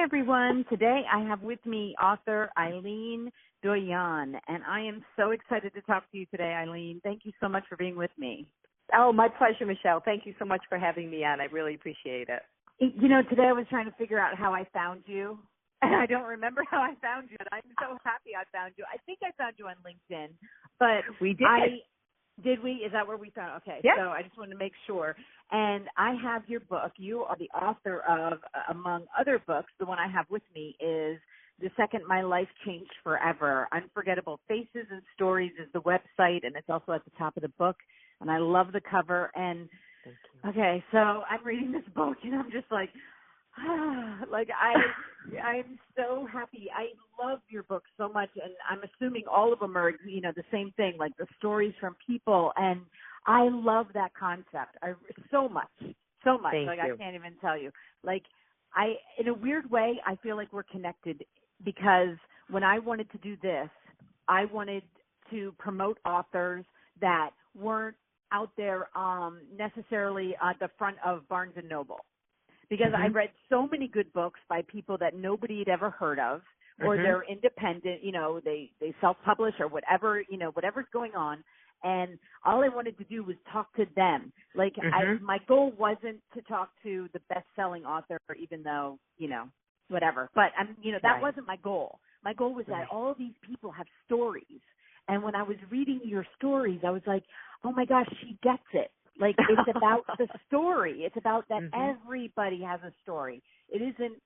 everyone. Today I have with me author Eileen Doyon, and I am so excited to talk to you today, Eileen. Thank you so much for being with me. Oh, my pleasure, Michelle. Thank you so much for having me on. I really appreciate it. You know, today I was trying to figure out how I found you, and I don't remember how I found you, and I'm so happy I found you. I think I found you on LinkedIn, but we did. Did we? Is that where we found? Okay, yeah. So I just wanted to make sure. And I have your book. You are the author of, among other books, the one I have with me is The Second My Life Changed Forever. Unforgettable Faces and Stories is the website, and it's also at the top of the book. And I love the cover. And Thank you. Okay, so I'm reading this book, and I'm just like, I'm so happy. I love your book so much, and I'm assuming all of them are, the same thing, like the stories from people, and I love that concept. So much. Thank like you. I can't even tell you. Like in a weird way, I feel like we're connected because when I wanted to do this, I wanted to promote authors that weren't out there necessarily at the front of Barnes and Noble. Because I read so many good books by people that nobody had ever heard of, or they're independent, they self-publish or whatever, whatever's going on. And all I wanted to do was talk to them. Like my goal wasn't to talk to the best-selling author, even though, whatever. But, that wasn't my goal. My goal was that all these people have stories. And when I was reading your stories, I was like, oh, my gosh, she gets it. Like, it's about the story. It's about that everybody has a story. It isn't,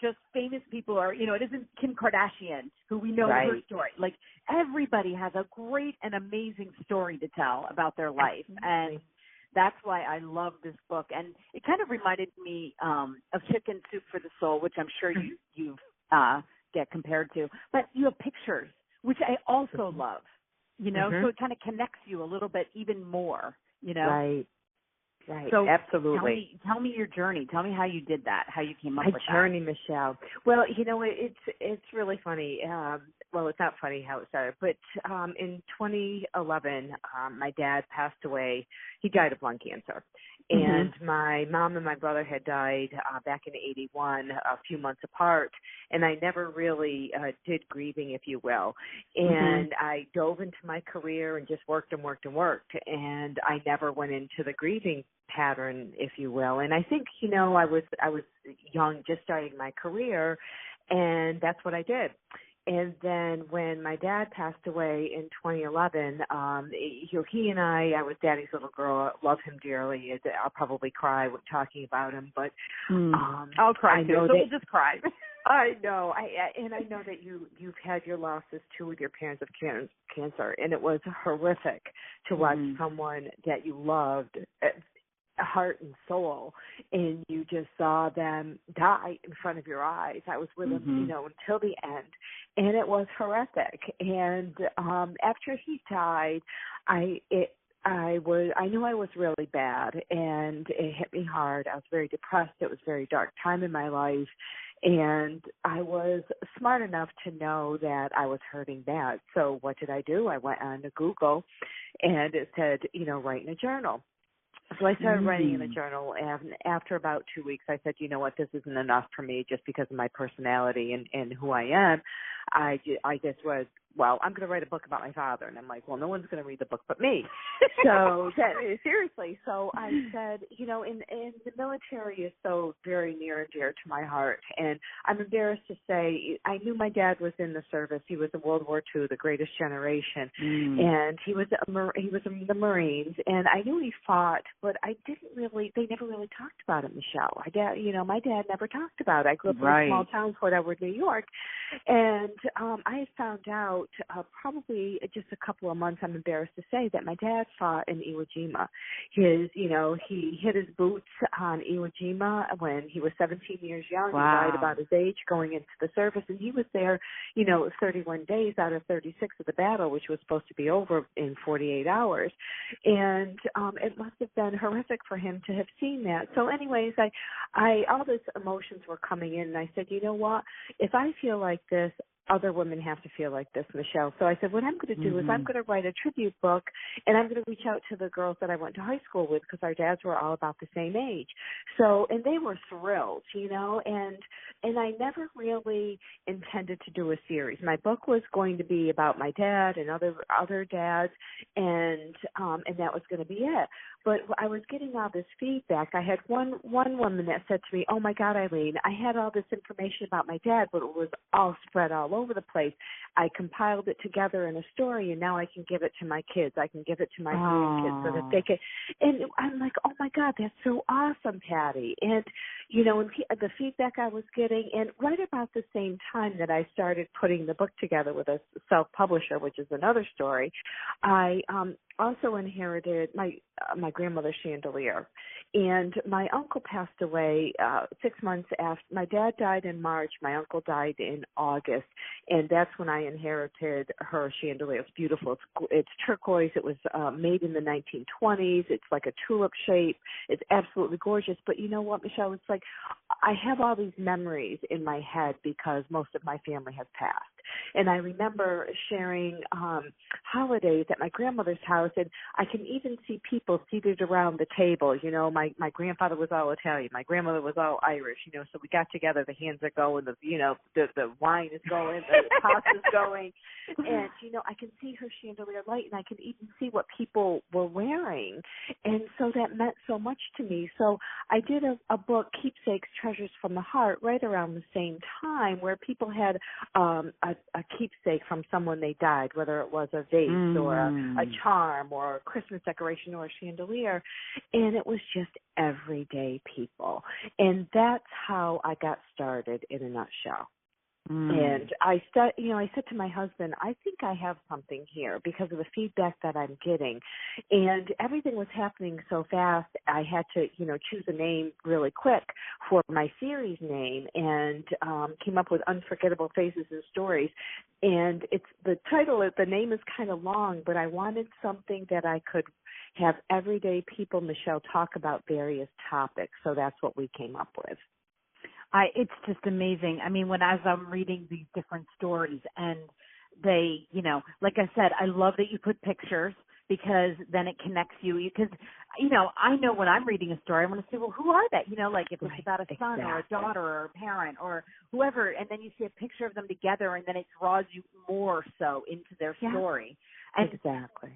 just famous people or, it isn't Kim Kardashian who we know her story. Like, everybody has a great and amazing story to tell about their life. And that's why I love this book. And it kind of reminded me of Chicken Soup for the Soul, which I'm sure you get compared to. But you have pictures, which I also love. So it kind of connects you a little bit even more, Right. So absolutely. Tell me your journey. Tell me how you did that, how you came up with My journey, Michelle. Well, it's really funny. Well, it's not funny how it started, but in 2011, my dad passed away. He died of lung cancer. And my mom and my brother had died back in 81, a few months apart, and I never really did grieving, if you will. And I dove into my career and just worked, and I never went into the grieving pattern, if you will. And I think, I was young, just starting my career, and that's what I did. And then when my dad passed away in 2011, he and I was Daddy's little girl. Love him dearly. I'll probably cry when talking about him, but I'll cry too. So we'll just cry. I know. I know that you've had your losses too with your parents of cancer, and it was horrific to watch someone that you loved, heart and soul, and you just saw them die in front of your eyes. I was with them, until the end, and it was horrific. And after he died, I knew I was really bad, and it hit me hard. I was very depressed. It was a very dark time in my life, and I was smart enough to know that I was hurting bad. So what did I do? I went on to Google, and it said, write in a journal. So I started writing in a journal, and after about 2 weeks, I said, you know what, this isn't enough for me just because of my personality and who I am. I just was, well, I'm going to write a book about my father. And I'm like, well, no one's going to read the book but me. So seriously. So I said, in the military is so very near and dear to my heart. And I'm embarrassed to say I knew my dad was in the service. He was in World War II, the greatest generation. And he was in the Marines. And I knew he fought, but they never really talked about it, Michelle. My dad never talked about it. I grew up in a small town, Fort Edward, New York. And I found out probably just a couple of months, I'm embarrassed to say, that my dad fought in Iwo Jima. He hit his boots on Iwo Jima when he was 17 years young. Wow. He died about his age going into the service, and he was there, 31 days out of 36 of the battle, which was supposed to be over in 48 hours. And it must have been horrific for him to have seen that. So anyways, all these emotions were coming in, and I said, you know what? If I feel like this, other women have to feel like this, Michelle. So I said, what I'm going to do is I'm going to write a tribute book, and I'm going to reach out to the girls that I went to high school with, because our dads were all about the same age. So, and they were thrilled, and I never really intended to do a series. My book was going to be about my dad and other dads, and that was going to be it. But I was getting all this feedback. I had one woman that said to me, "Oh my God, Eileen, I had all this information about my dad, but it was all spread all over the place. I compiled it together in a story, and now I can give it to my kids. I can give it to my grandkids so that they can." And I'm like, "Oh my God, that's so awesome, Patty!" And and the feedback I was getting, and right about the same time that I started putting the book together with a self-publisher, which is another story, I also inherited my grandmother's chandelier. And my uncle passed away 6 months after. My dad died in March. My uncle died in August. And that's when I inherited her chandelier. It's beautiful. It's turquoise. It was made in the 1920s. It's like a tulip shape. It's absolutely gorgeous. But you know what, Michelle? It's like I have all these memories in my head because most of my family has passed. And I remember sharing holidays at my grandmother's house, and I can even see people seated around the table. My grandfather was all Italian, my grandmother was all Irish. So we got together. The hands are going, the wine is going, the pasta's going, and I can see her chandelier light, and I can even see what people were wearing, and so that meant so much to me. So I did a book, Keepsakes, Treasures from the Heart, right around the same time, where people had a keepsake from someone they died, whether it was a vase or a charm or a Christmas decoration or a chandelier, and it was just everyday people. And that's how I got started in a nutshell. And I said to my husband, I think I have something here because of the feedback that I'm getting. And everything was happening so fast, I had to, choose a name really quick for my series name, and came up with Unforgettable Faces and Stories. And it's the name is kind of long, but I wanted something that I could have everyday people, Michelle, talk about various topics. So that's what we came up with. It's just amazing. I mean, as I'm reading these different stories, and they, like I said, I love that you put pictures, because then it connects you. Because, I know when I'm reading a story, I want to say, well, who are they? Like if it's about a son or a daughter or a parent or whoever, and then you see a picture of them together, and then it draws you more so into their story. And exactly.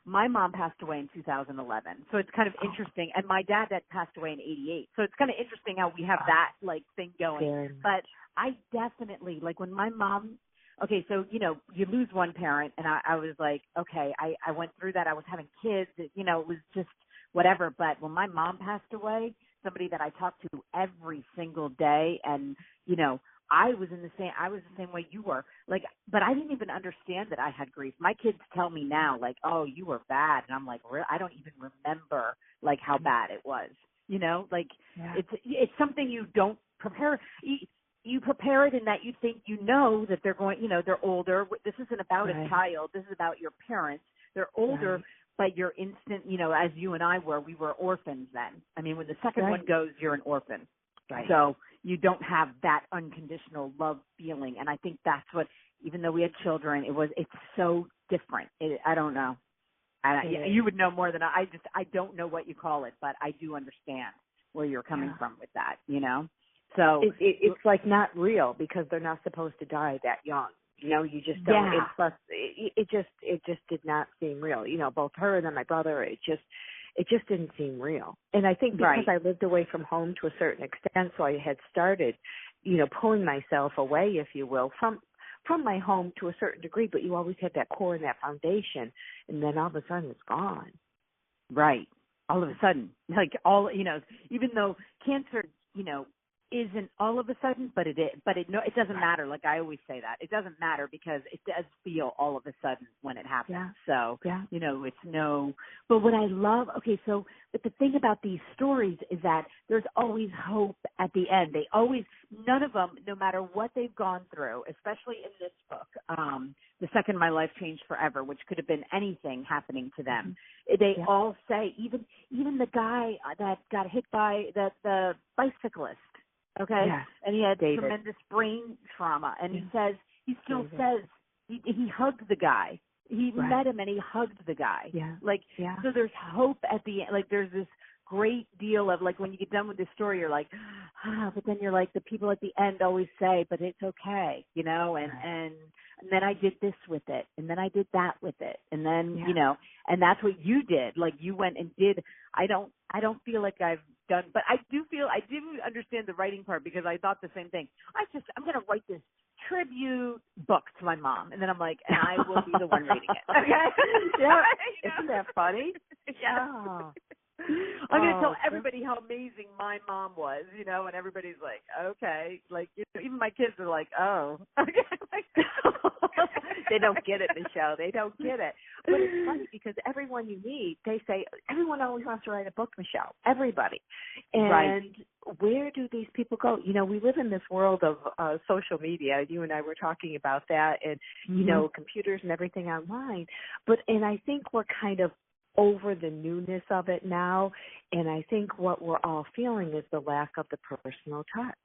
My mom passed away in 2011, so it's kind of interesting. And my dad had passed away in 88, so it's kind of interesting how we have that thing going. But I definitely when my mom. Okay, so you lose one parent, and I was like, okay, I went through that. I was having kids, it was just whatever. But when my mom passed away, somebody that I talked to every single day, and I was the same way you were. But I didn't even understand that I had grief. My kids tell me now, oh, you were bad. And I'm like, I don't even remember, how bad it was. It's something you don't prepare. You prepare it in that you think that they're going, they're older. This isn't about a child. This is about your parents. They're older, but you're instant, as you and I were, we were orphans then. I mean, when the second one goes, you're an orphan. Right. So you don't have that unconditional love feeling. And I think that's what, even though we had children, it's so different. I don't know. You would know more than I don't know what you call it, but I do understand where you're coming from with that, So it's not real, because they're not supposed to die that young. You just don't. Yeah. Plus, it just did not seem real. Both her and then my brother, it just didn't seem real. And I think because I lived away from home to a certain extent, so I had started, pulling myself away, if you will, from my home to a certain degree. But you always have that core and that foundation, and then all of a sudden it's gone. Right. All of a sudden, even though cancer, isn't all of a sudden, but it is. But it doesn't matter. Like I always say that. It doesn't matter because it does feel all of a sudden when it happens. Yeah. So, it's no. But what I love, but the thing about these stories is that there's always hope at the end. None of them, no matter what they've gone through, especially in this book, The Second My Life Changed Forever, which could have been anything happening to them. They all say, even the guy that got hit by the bicyclist, okay? Yeah. And he had David. tremendous brain trauma. And he says he still says he hugged the guy. He met him and he hugged the guy. Yeah. Like, so there's hope at the end. Like, there's this great deal of, like, when you get done with the story, you're like, but then you're like, the people at the end always say, but it's okay, you know, and then I did this with it, and then I did that with it, and then, you know, and that's what you did. Like, you went and did. I don't feel like I've done, but I do understand the writing part, because I thought the same thing. I'm going to write this tribute book to my mom, and then I'm like, and I will be the one reading it. Okay. Yeah. Isn't that funny? Yeah. I'm going to tell everybody how amazing my mom was, you know, and everybody's like, okay. Like, you know, even my kids are like, oh. They don't get it, Michelle. They don't get it. But it's funny, because everyone you meet, they say, everyone always wants to write a book, Michelle. Everybody. And where do these people go? You know, we live in this world of social media. You and I were talking about that, and, you know, computers and everything online. And I think we're kind of over the newness of it now, and I think what we're all feeling is the lack of the personal touch.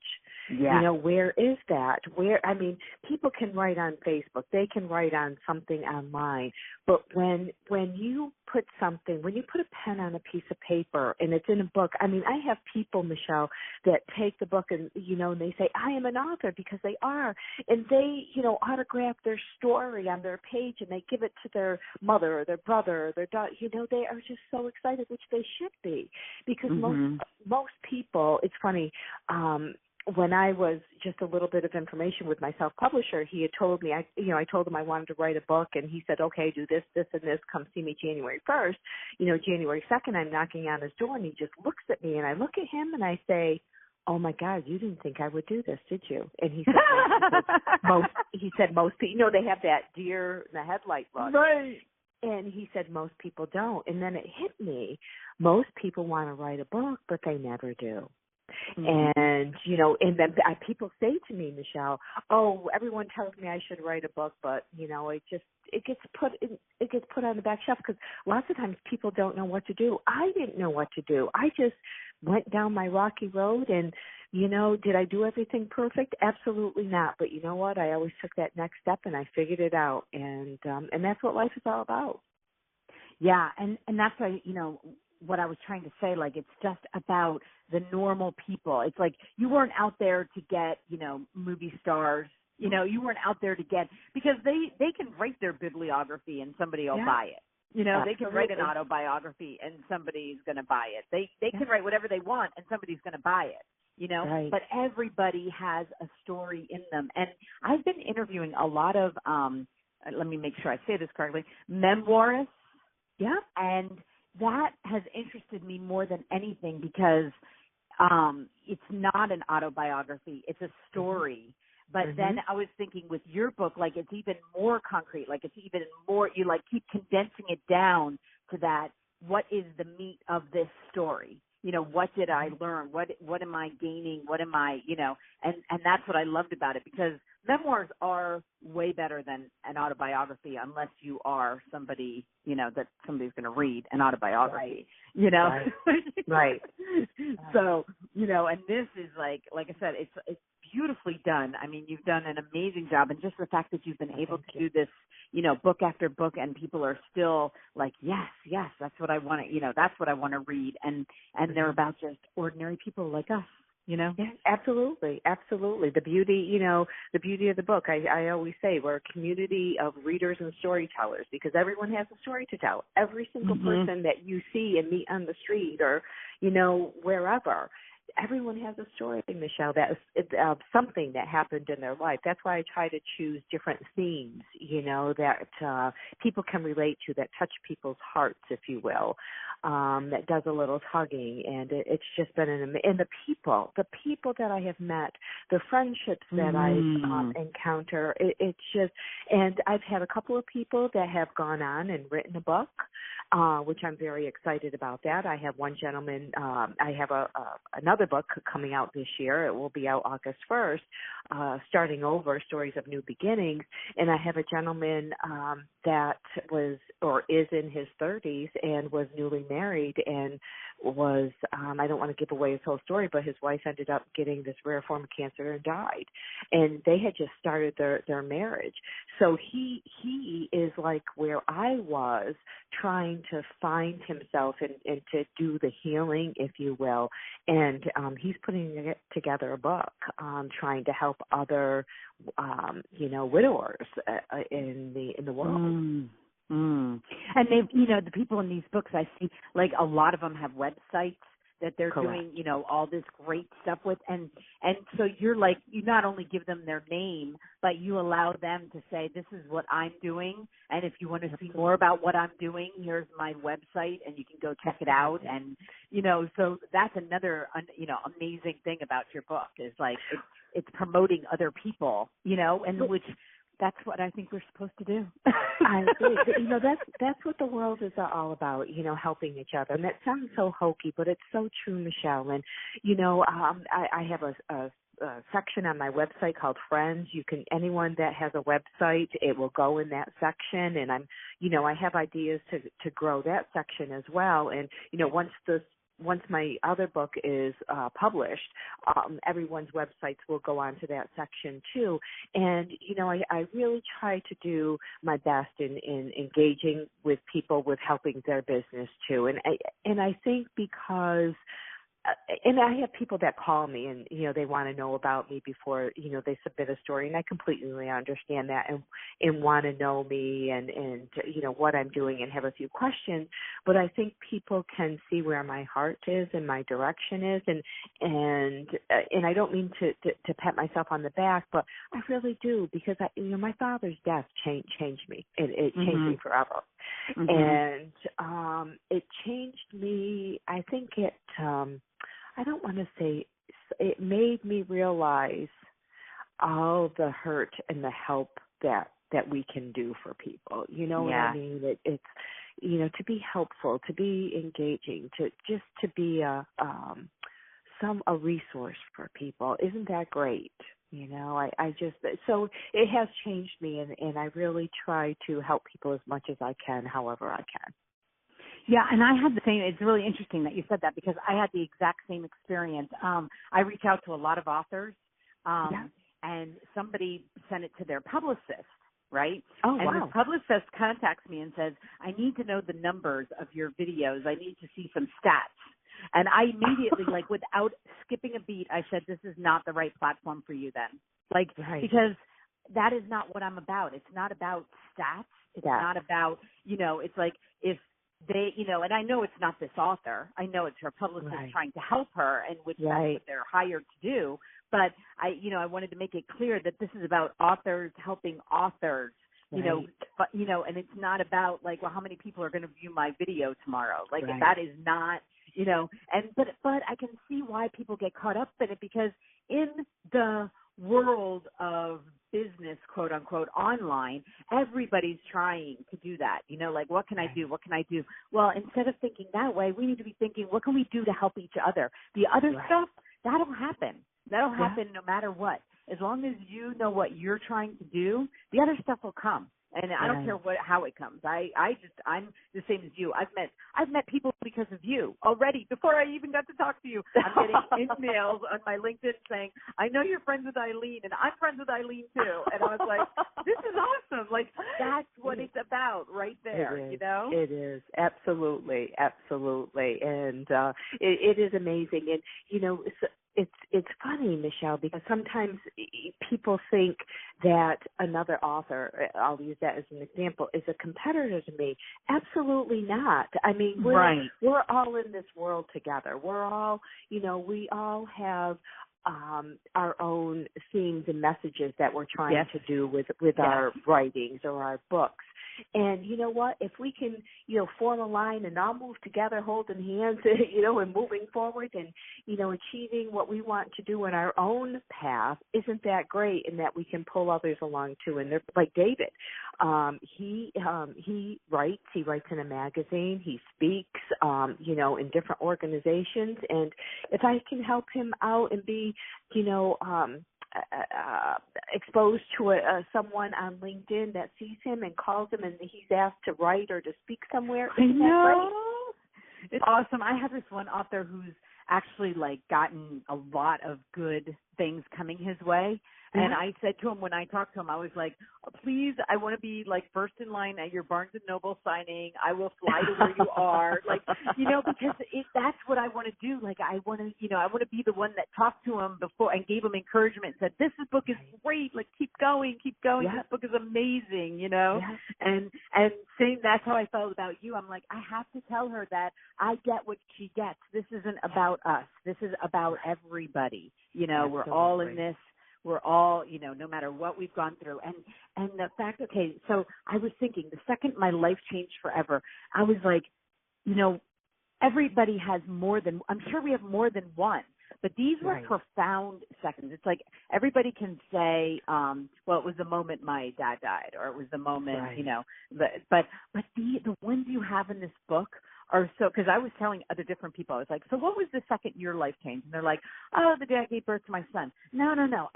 Yeah. You know, where is that? I mean, people can write on Facebook, they can write on something online, but when you put a pen on a piece of paper and it's in a book, I mean, I have people, Michelle, that take the book and, you know, and they say, I am an author, because they are, and they, you know, autograph their story on their page, and they give it to their mother or their brother or their daughter. You know, they are just so excited, which they should be, because most people, it's funny, when I was just a little bit of information with my self-publisher, he had told me, I told him I wanted to write a book, and he said, okay, do this, this, and this. Come see me January 1st. You know, January 2nd, I'm knocking on his door, and he just looks at me, and I look at him, and I say, oh my God, you didn't think I would do this, did you? And he said, most people, you know, they have that deer in the headlight look. Right. And he said, most people don't. And then it hit me. Most people want to write a book, but they never do. And, you know, and then people say to me, Michelle, oh, everyone tells me I should write a book, but, you know, it gets put on the back shelf, because lots of times people don't know what to do. I didn't know what to do. I just went down my rocky road, and, you know, did I do everything perfect? Absolutely not. But you know what? I always took that next step, and I figured it out. And that's what life is all about. Yeah. And that's why, you know, what I was trying to say, like, it's just about the normal people. It's like, you weren't out there to get, you know, movie stars. You know, you weren't out there to get, because they can write their bibliography and somebody will buy it. You know, Absolutely. They can write an autobiography and somebody's going to buy it. They can write whatever they want and somebody's going to buy it. You know, but everybody has a story in them. And I've been interviewing a lot of, let me make sure I say this correctly, memoirists. Yeah. And that has interested me more than anything, because it's not an autobiography. It's a story. But then I was thinking, with your book, like, it's even more concrete. Like, it's even more, you like keep condensing it down to that. What is the meat of this story? You know, what did I learn? What am I gaining? What am I, you know, and that's what I loved about it, because memoirs are way better than an autobiography, unless you are somebody, you know, that somebody's going to read an autobiography, you know? Right. So, you know, and this is like I said, it's beautifully done. I mean, you've done an amazing job, and just the fact that you've been able to do this, you know, book after book, and people are still like, yes, that's what I want to, you know, that's what I want to read, and they're about just ordinary people like us, you know? Yeah, absolutely. The beauty of the book, I always say, we're a community of readers and storytellers, because everyone has a story to tell. Every single person that you see and meet on the street, or, you know, wherever, everyone has a story, Michelle, that is something that happened in their life. That's why I try to choose different themes, you know, that people can relate to, that touch people's hearts, if you will, that does a little tugging. And it's just been and the people that I have met, the friendships that I've encountered, it's just, and I've had a couple of people that have gone on and written a book. which I'm very excited about that. I have one gentleman, I have another book coming out this year. It will be out August 1st, Starting Over, Stories of New Beginnings. And I have a gentleman that was or is in his 30s and was newly married and was, I don't want to give away his whole story, but his wife ended up getting this rare form of cancer and died. And they had just started their marriage. So he is like where I was, trying to find himself and to do the healing, if you will. And he's putting together a book trying to help other, widowers in the world. And they've, the people in these books I see, like a lot of them have websites that they're Correct. doing, all this great stuff with. And so you're like, you not only give them their name, but you allow them to say, this is what I'm doing. And if you want to see more about what I'm doing, here's my website and you can go check it out. And, so that's another, amazing thing about your book is like, it's promoting other people, and which that's what I think we're supposed to do. I agree. That's what the world is all about, helping each other. And that sounds so hokey, but it's so true, Michelle. And, I have a section on my website called Friends. Anyone that has a website, it will go in that section. And I have ideas to grow that section as well. And, once my other book is published, everyone's websites will go onto that section too. And, I really try to do my best in engaging with people with helping their business too. And I think because and I have people that call me and, they want to know about me before, they submit a story. And I completely understand that and want to know me and what I'm doing and have a few questions. But I think people can see where my heart is and my direction is. And I don't mean to pat myself on the back, but I really do because, my father's death changed me. It changed me forever. And it changed me. I think I don't want to say it made me realize all the hurt and the help that we can do for people. You know what I mean? It's to be helpful, to be engaging, to be a resource for people. Isn't that great? So it has changed me, and I really try to help people as much as I can, however I can. Yeah, and I had the same. It's really interesting that you said that because I had the exact same experience. I reach out to a lot of authors, and somebody sent it to their publicist, right? Oh, and wow. the publicist contacts me and says, I need to know the numbers of your videos. I need to see some stats. And I immediately, without skipping a beat, I said, this is not the right platform for you then. Because that is not what I'm about. It's not about stats. It's not about, it's like if they, and I know it's not this author. I know it's her publicist trying to help her, and which that's what they're hired to do. But I wanted to make it clear that this is about authors helping authors, but, and it's not about how many people are going to view my video tomorrow. That is not, but I can see why people get caught up in it because in the world of business, quote unquote, online, everybody's trying to do that. What can I do? What can I do? Well, instead of thinking that way, we need to be thinking, what can we do to help each other? The other stuff, that'll happen. That'll happen no matter what. As long as you know what you're trying to do, the other stuff will come. And I don't care how it comes. I'm the same as you. I've met people because of you already before I even got to talk to you. I'm getting emails on my LinkedIn saying, I know you're friends with Eileen and I'm friends with Eileen too. And I was like, this is awesome. That's what it's about right there, It is. Absolutely. Absolutely. And it is amazing. And, it's funny, Michelle, because sometimes people think that another author, I'll use that as an example, is a competitor to me. Absolutely not. I mean, we're all in this world together. We're all, we all have our own themes and messages that we're trying to do with our writings or our books. And you know what? If we can, form a line and all move together, holding hands, and moving forward and, achieving what we want to do in our own path, isn't that great? And that we can pull others along too. And they're like David. He writes in a magazine, he speaks, in different organizations. And if I can help him out and be, exposed to someone on LinkedIn that sees him and calls him and he's asked to write or to speak somewhere. I know. It's awesome. I have this one author who's actually gotten a lot of good things coming his way. And I said to him when I talked to him, I was like, please, I want to be first in line at your Barnes & Noble signing. I will fly to where you are. Because that's what I want to do. I want to be the one that talked to him before and gave him encouragement and said, this book is great. Keep going. Yep. This book is amazing, Yep. And saying that's how I felt about you. I'm like, I have to tell her that I get what she gets. This isn't about us. This is about everybody. Absolutely. We're all in this. We're all, no matter what we've gone through. And the fact, okay, so I was thinking the second my life changed forever, I was like, everybody has I'm sure we have more than one, but these were profound seconds. It's like everybody can say, well, it was the moment my dad died, or it was the moment, but the ones you have in this book are so, because I was telling other different people, I was like, so what was the second your life changed? And they're like, oh, the day I gave birth to my son. No.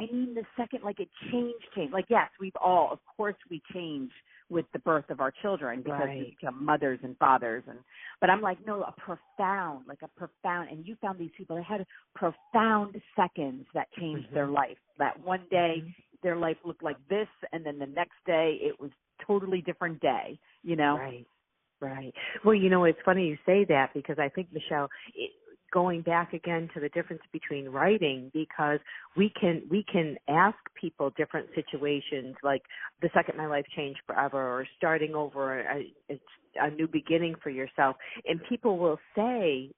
I mean the second, it changed. Yes, we've all, of course, we change with the birth of our children because we become mothers and fathers. But I'm like, no, a profound, and you found these people that had profound seconds that changed their life. That one day their life looked like this, and then the next day it was totally different day, Right. Well, it's funny you say that because I think, Michelle, going back again to the difference between writing, because we can ask people different situations like the second my life changed forever or starting over a new beginning for yourself, and people will say,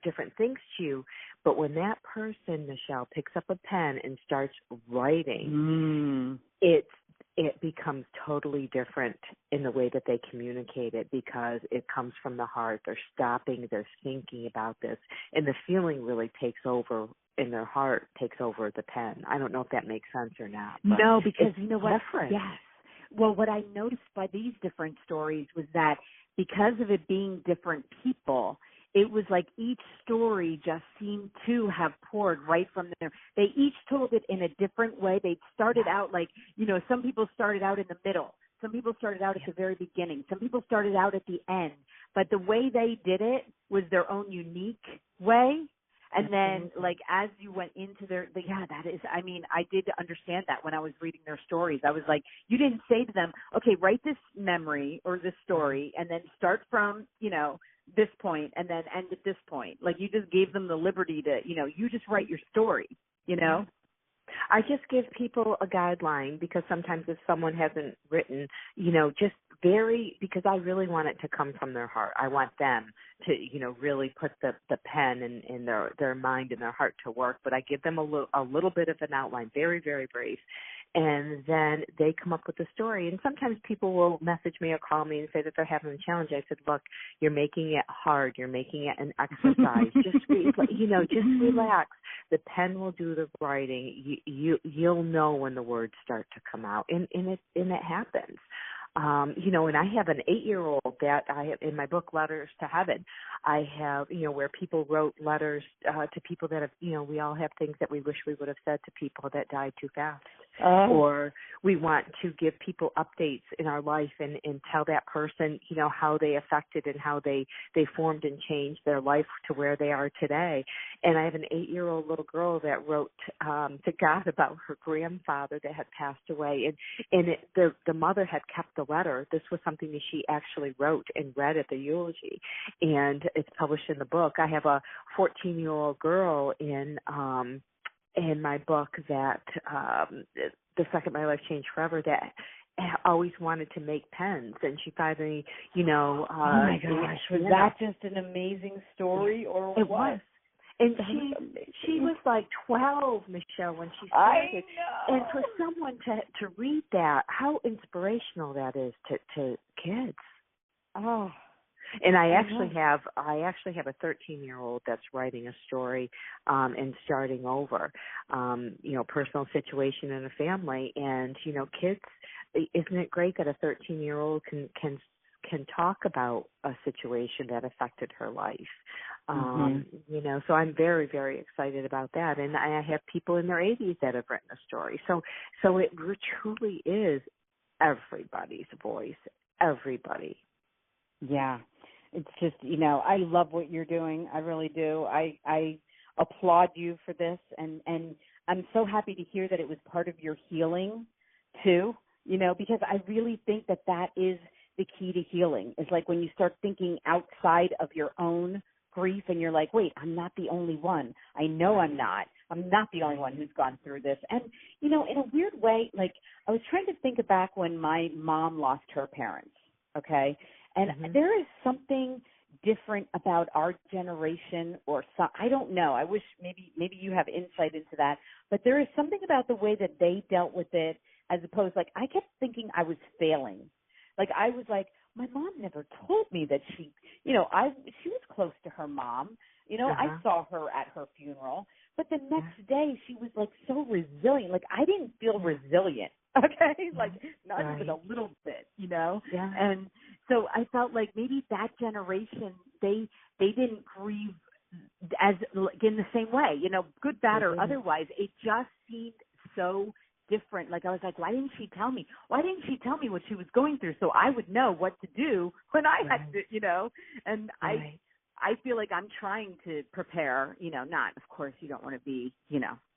different things to you. But when that person, Michelle, picks up a pen and starts writing, it becomes totally different in the way that they communicate it because it comes from the heart. They're stopping, they're thinking about this, and the feeling really takes over in their heart, takes over the pen. I don't know if that makes sense or not. No, because you know what? Different. Yes. Well, what I noticed by these different stories was that because of it being different people, it was like each story just seemed to have poured right from there. They each told it in a different way. They started out some people started out in the middle. Some people started out at the very beginning. Some people started out at the end. But the way they did it was their own unique way. And then, as you went into I did understand that when I was reading their stories. I was like, you didn't say to them, okay, write this memory or this story and then start from, this point and then end at this point. You just gave them the liberty to, you just write your story, I just give people a guideline because sometimes if someone hasn't written, because I really want it to come from their heart. I want them to, really put the pen in their mind and their heart to work. But I give them a little bit of an outline, very, very brief. And then they come up with a story. And sometimes people will message me or call me and say that they're having a challenge. I said, look, you're making it hard. You're making it an exercise. Just relax. The pen will do the writing. You'll know when the words start to come out, and it happens. And I have an 8-year-old that I have in my book, Letters to Heaven. I have, where people wrote letters to people that have, we all have things that we wish we would have said to people that died too fast. Or we want to give people updates in our life and tell that person, how they affected and how they formed and changed their life to where they are today. And I have an 8-year-old little girl that wrote to God about her grandfather that had passed away. And the mother had kept the letter. This was something that she actually wrote and read at the eulogy. And it's published in the book. I have a 14-year-old girl in my book that the second my life changed forever that always wanted to make pens, and she finally, oh my gosh, was that just an amazing story, or it was? And she was like 12, Michelle, when she started. I know. And for someone to read that, how inspirational that is to kids. Oh. And I actually have a 13-year-old that's writing a story and starting over, personal situation in a family. And, kids, isn't it great that a 13-year-old can talk about a situation that affected her life? So I'm very, very excited about that. And I have people in their 80s that have written a story. So it truly is everybody's voice, everybody. Yeah. It's just, I love what you're doing. I really do. I applaud you for this. And I'm so happy to hear that it was part of your healing too, because I really think that is the key to healing, is like when you start thinking outside of your own grief and you're like, wait, I'm not the only one. I know I'm not. I'm not the only one who's gone through this. And, in a weird way, like I was trying to think back when my mom lost her parents, okay? And there is something different about our generation, or I don't know. I wish maybe you have insight into that. But there is something about the way that they dealt with it, as opposed, like I kept thinking I was failing. Like I was like, my mom never told me that she was close to her mom. I saw her at her funeral, but the next day she was like so resilient. Like I didn't feel resilient. Okay, like not even a little bit, Yeah. And so I felt like maybe that generation they didn't grieve as like in the same way, good, bad, or otherwise. It just seemed so different. Like I was like, why didn't she tell me? Why didn't she tell me what she was going through so I would know what to do when I had to, And I feel like I'm trying to prepare, not, of course, you don't want to be,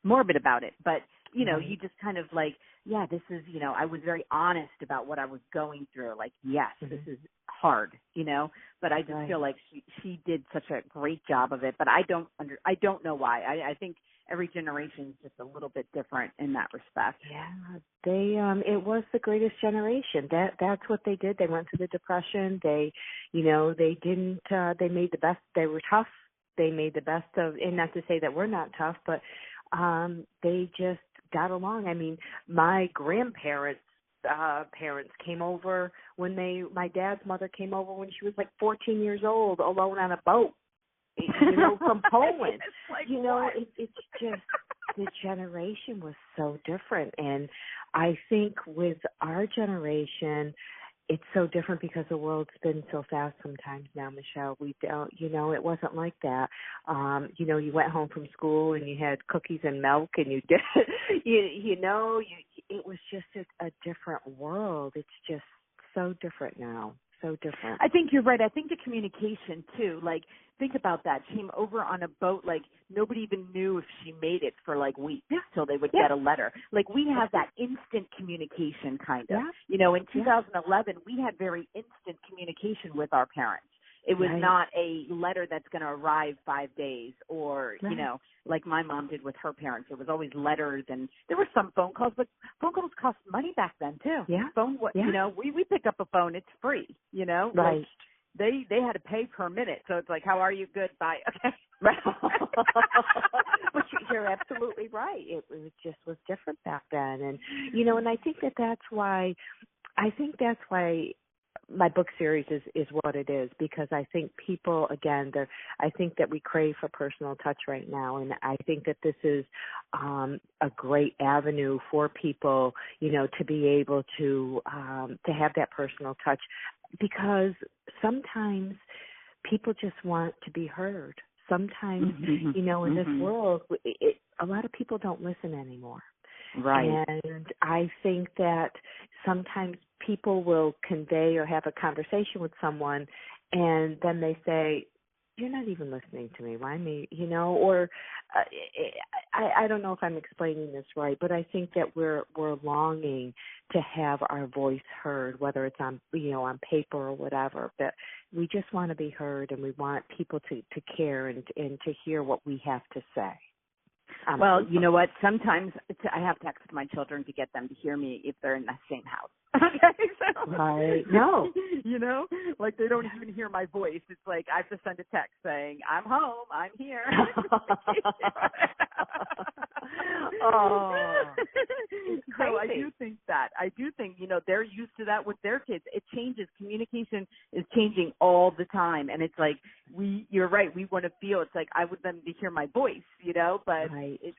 morbid about it, but, you just kind of like, yeah, this is, I was very honest about what I was going through. Like, yes, this is hard, but I just feel like she did such a great job of it, but I don't know why. I think every generation is just a little bit different in that respect. Yeah, it was the greatest generation. That's what they did. They went through the Depression. They made the best. They were tough. They made the best of, and not to say that we're not tough, but they just got along. I mean, my grandparents' parents came over when my dad's mother came over when she was like 14 years old, alone on a boat, from Poland. It's like, it's just the generation was so different. And I think with our generation, it's so different because the world's been so fast sometimes now, Michelle. We don't, it wasn't like that. You went home from school and you had cookies and milk and you did, it was just a different world. It's just so different now. So different. I think you're right. I think the communication too, like think about that. She came over on a boat, like nobody even knew if she made it for like weeks till they would get a letter. Like we have that instant communication kind of. In 2011 we had very instant communication with our parents. It was not a letter that's going to arrive 5 days or, like my mom did with her parents. It was always letters, and there were some phone calls, but phone calls cost money back then too. Yeah. We pick up a phone, it's free, Right. Like they had to pay per minute. So it's like, how are you? Good. Bye. Okay. But you're absolutely right. It just was different back then. And, and I think that's why my book series is what it is, because I think people, again, I think that we crave for personal touch right now, and I think that this is a great avenue for people, to be able to have that personal touch, because sometimes people just want to be heard. Sometimes, in this world, a lot of people don't listen anymore. Right. And I think that sometimes people will convey or have a conversation with someone, and then they say, you're not even listening to me. Why me? Or I don't know if I'm explaining this right, but I think that we're longing to have our voice heard, whether it's on paper or whatever. But we just want to be heard, and we want people to care and to hear what we have to say. Well, you know what? Sometimes I have texted my children to get them to hear me if they're in the same house. Okay, so right. No. You know, like they don't even hear my voice. It's like I have to send a text saying, "I'm home. I'm here." Oh, it's crazy. So I do think, you know, they're used to that with their kids. It changes. Communication is changing all the time. And it's like, you're right. We want to feel, it's like I want them to hear my voice, you know, but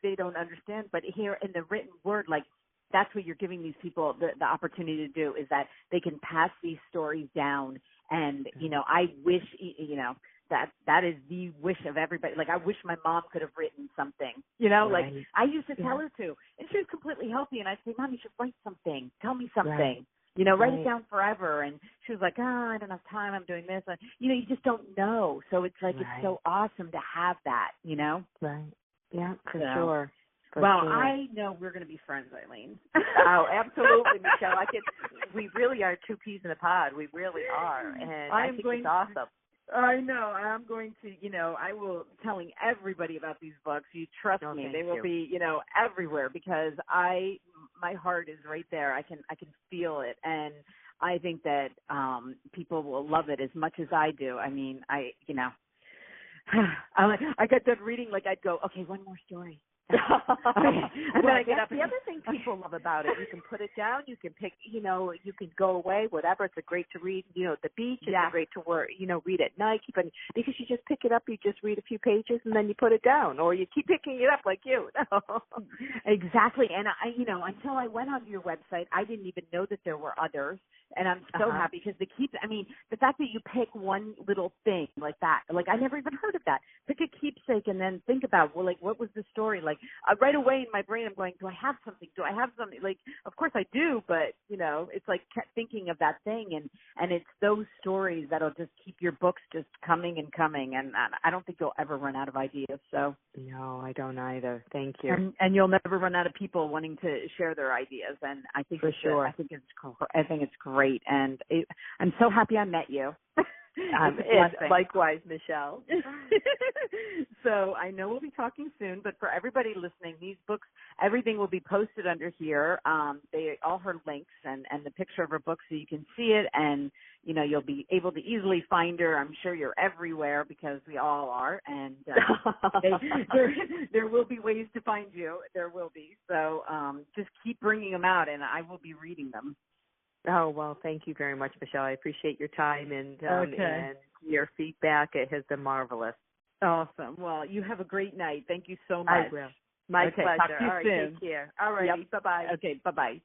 they don't understand. But here in the written word, like, that's what you're giving these people the opportunity to do, is that they can pass these stories down. And, you know, I wish, you know, that is the wish of everybody. Like, I wish my mom could have written something, you know, like I used to tell her to, and she was completely healthy. And I'd say, Mom, you should write something. Tell me something, you know, write it down forever. And she was like, I don't have time. I'm doing this. And, you know, you just don't know. So it's like, it's so awesome to have that, you know? Right. Yeah, for sure. Well, I know we're going to be friends, Eileen. Oh, absolutely, Michelle. We really are two peas in a pod. We really are. And I think it's awesome. I know. I'm going to, you know, I will telling everybody about these books. You trust me. They will be, you know, everywhere, because my heart is right there. I can feel it. And I think that people will love it as much as I do. I mean, you know, I got done reading, like I'd go, okay, one more story. And then I get up. The other thing people love about it, you can put it down, you can pick, you know, you can go away, whatever. It's a great to read, you know, at the beach. It's great to work, you know, read at night. Because you just pick it up, you just read a few pages, and then you put it down, or you keep picking it up like you. Exactly. And I, you know, until I went onto your website, I didn't even know that there were others. And I'm so happy, because the fact that you pick one little thing like that, like I never even heard of that. Pick a keepsake and then think about, well, like, what was the story? Like, right away in my brain, I'm going, do I have something? Do I have something? Like, of course I do, but, you know, it's like thinking of that thing. And it's those stories that'll just keep your books just coming and coming. And I don't think you'll ever run out of ideas. So. No, I don't either. Thank you. And you'll never run out of people wanting to share their ideas. And I think for sure. I think it's great. And I'm so happy I met you. Likewise, Michelle. So I know we'll be talking soon, but for everybody listening, these books, everything will be posted under here. All her links and the picture of her book, so you can see it, and you know, you'll be able to easily find her. I'm sure you're everywhere, because we all are, and there will be ways to find you. There will be. So just keep bringing them out, and I will be reading them. Oh, well, thank you very much, Michelle. I appreciate your time and your feedback. It has been marvelous. Awesome. Well, you have a great night. Thank you so much. I will. My pleasure. Talk to you All right, soon. take care. All right. Bye-bye. Okay, bye-bye.